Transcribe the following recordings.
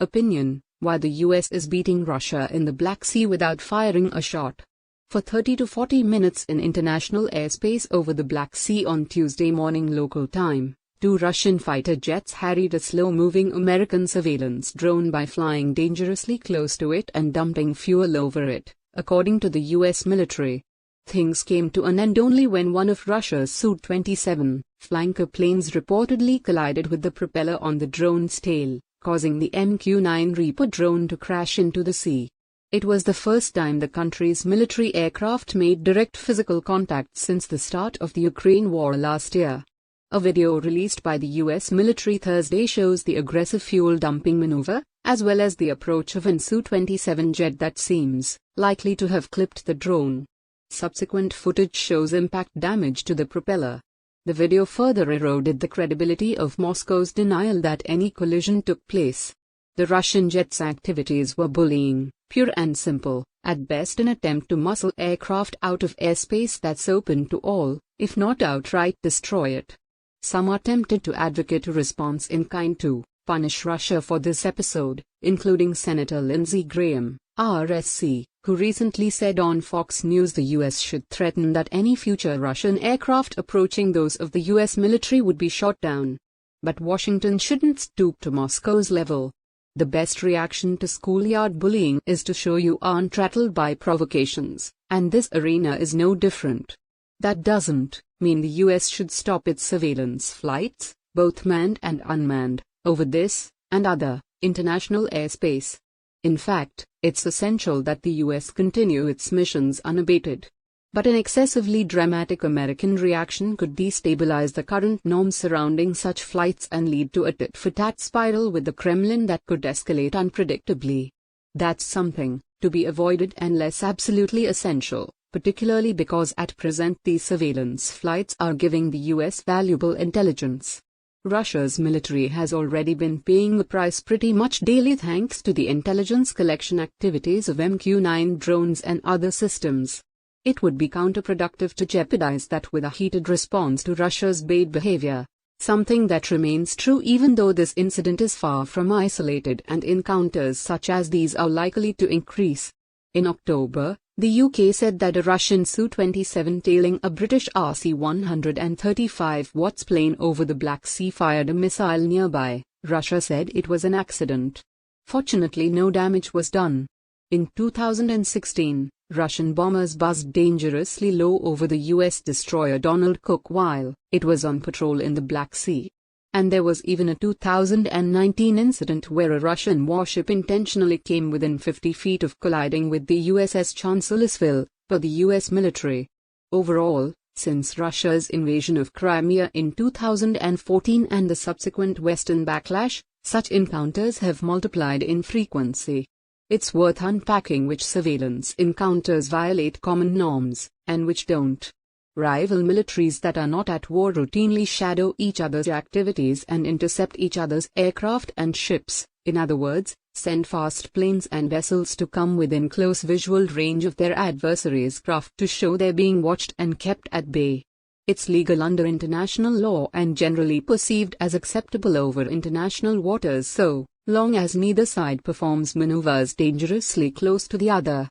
Opinion: why the US is beating Russia in the Black Sea without firing a shot. For 30 to 40 minutes in international airspace over the Black Sea on Tuesday morning local time, two Russian fighter jets harried a slow-moving American surveillance drone by flying dangerously close to it and dumping fuel over it, according to the US military. Things came to an end only when one of Russia's Su-27 flanker planes reportedly collided with the propeller on the drone's tail, causing the MQ-9 Reaper drone to crash into the sea. It was the first time the country's military aircraft made direct physical contact since the start of the Ukraine war last year. A video released by the US military Thursday shows the aggressive fuel dumping maneuver, as well as the approach of an Su-27 jet that seems likely to have clipped the drone. Subsequent footage shows impact damage to the propeller. The video further eroded the credibility of Moscow's denial that any collision took place. The Russian jet's activities were bullying, pure and simple, at best an attempt to muscle aircraft out of airspace that's open to all, if not outright destroy it. Some are tempted to advocate a response in kind to punish Russia for this episode, including Senator Lindsey Graham, RSC, who recently said on Fox News the US should threaten that any future Russian aircraft approaching those of the US military would be shot down. But Washington shouldn't stoop to Moscow's level. The best reaction to schoolyard bullying is to show you aren't rattled by provocations, and this arena is no different. That doesn't mean the US should stop its surveillance flights, both manned and unmanned, over this and other international airspace. In fact, it's essential that the US continue its missions unabated. But an excessively dramatic American reaction could destabilize the current norms surrounding such flights and lead to a tit-for-tat spiral with the Kremlin that could escalate unpredictably. That's something to be avoided unless absolutely essential, particularly because at present these surveillance flights are giving the US valuable intelligence. Russia's military has already been paying the price pretty much daily thanks to the intelligence collection activities of MQ-9 drones and other systems. It would be counterproductive to jeopardize that with a heated response to Russia's bad behavior, something that remains true even though this incident is far from isolated and encounters such as these are likely to increase. In October, the UK said that a Russian Su-27 tailing a British RC-135 Watts plane over the Black Sea fired a missile nearby. Russia said it was an accident. Fortunately, no damage was done. In 2016, Russian bombers buzzed dangerously low over the US destroyer Donald Cook while it was on patrol in the Black Sea. And there was even a 2019 incident where a Russian warship intentionally came within 50 feet of colliding with the USS Chancellorsville, per the US military. Overall, since Russia's invasion of Crimea in 2014 and the subsequent Western backlash, such encounters have multiplied in frequency. It's worth unpacking which surveillance encounters violate common norms, and which don't. Rival militaries that are not at war routinely shadow each other's activities and intercept each other's aircraft and ships, in other words, send fast planes and vessels to come within close visual range of their adversaries' craft to show they're being watched and kept at bay. It's legal under international law and generally perceived as acceptable over international waters so long as neither side performs maneuvers dangerously close to the other.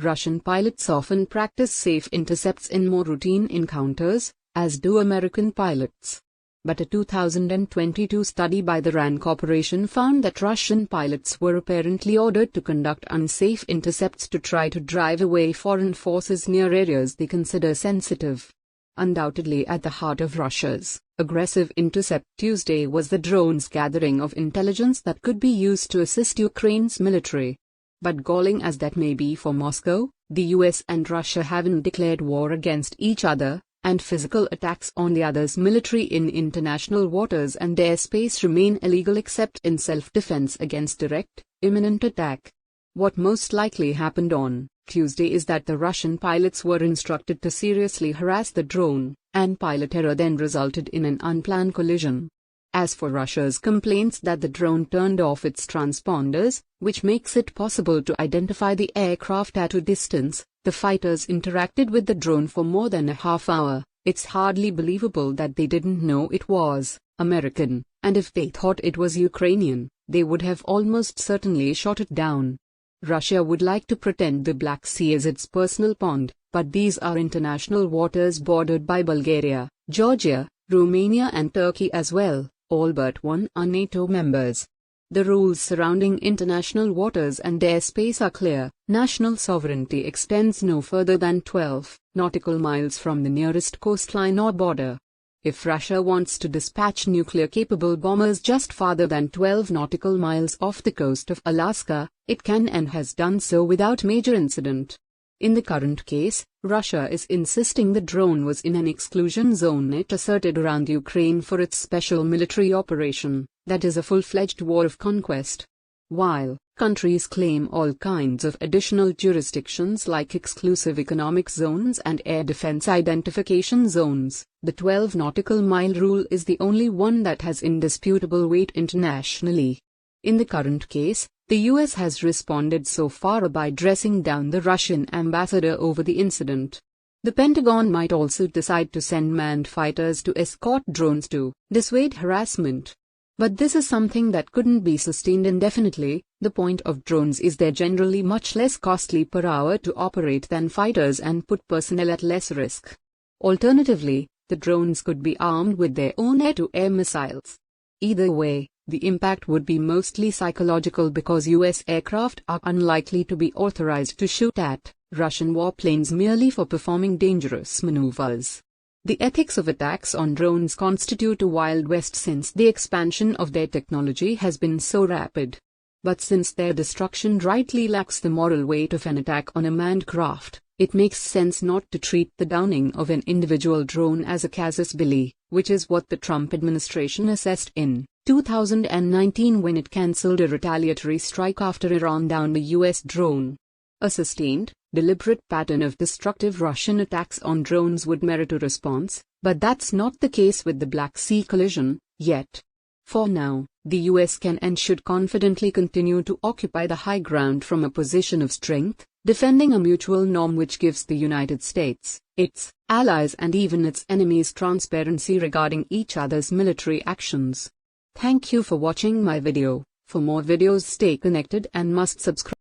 Russian pilots often practice safe intercepts in more routine encounters, as do American pilots. But a 2022 study by the RAND Corporation found that Russian pilots were apparently ordered to conduct unsafe intercepts to try to drive away foreign forces near areas they consider sensitive. Undoubtedly at the heart of Russia's aggressive intercept Tuesday was the drone's gathering of intelligence that could be used to assist Ukraine's military. But galling as that may be for Moscow, the US and Russia haven't declared war against each other, and physical attacks on the other's military in international waters and airspace remain illegal except in self-defense against direct, imminent attack. What most likely happened on Tuesday is that the Russian pilots were instructed to seriously harass the drone, and pilot error then resulted in an unplanned collision. As for Russia's complaints that the drone turned off its transponders, which makes it possible to identify the aircraft at a distance, the fighters interacted with the drone for more than a half hour. It's hardly believable that they didn't know it was American, and if they thought it was Ukrainian, they would have almost certainly shot it down. Russia would like to pretend the Black Sea is its personal pond, but these are international waters bordered by Bulgaria, Georgia, Romania and Turkey as well, all but one are NATO members. The rules surrounding international waters and airspace are clear. National sovereignty extends no further than 12 nautical miles from the nearest coastline or border. If Russia wants to dispatch nuclear-capable bombers just farther than 12 nautical miles off the coast of Alaska, it can and has done so without major incident. In the current case, Russia is insisting the drone was in an exclusion zone it asserted around Ukraine for its special military operation, that is a full-fledged war of conquest. While countries claim all kinds of additional jurisdictions like exclusive economic zones and air defense identification zones, the 12 nautical mile rule is the only one that has indisputable weight internationally. In the current case, the US has responded so far by dressing down the Russian ambassador over the incident. The Pentagon might also decide to send manned fighters to escort drones to dissuade harassment. But this is something that couldn't be sustained indefinitely. The point of drones is they're generally much less costly per hour to operate than fighters and put personnel at less risk. Alternatively, the drones could be armed with their own air-to-air missiles. Either way, the impact would be mostly psychological because US aircraft are unlikely to be authorized to shoot at Russian warplanes merely for performing dangerous maneuvers. The ethics of attacks on drones constitute a Wild West since the expansion of their technology has been so rapid. But since their destruction rightly lacks the moral weight of an attack on a manned craft, it makes sense not to treat the downing of an individual drone as a casus belli, which is what the Trump administration assessed in 2019 when it cancelled a retaliatory strike after Iran downed a US drone. A sustained, deliberate pattern of destructive Russian attacks on drones would merit a response, but that's not the case with the Black Sea collision, yet. For now, the US can and should confidently continue to occupy the high ground from a position of strength, defending a mutual norm which gives the United States, its allies and even its enemies transparency regarding each other's military actions. Thank you for watching my video. For more videos stay connected and must subscribe.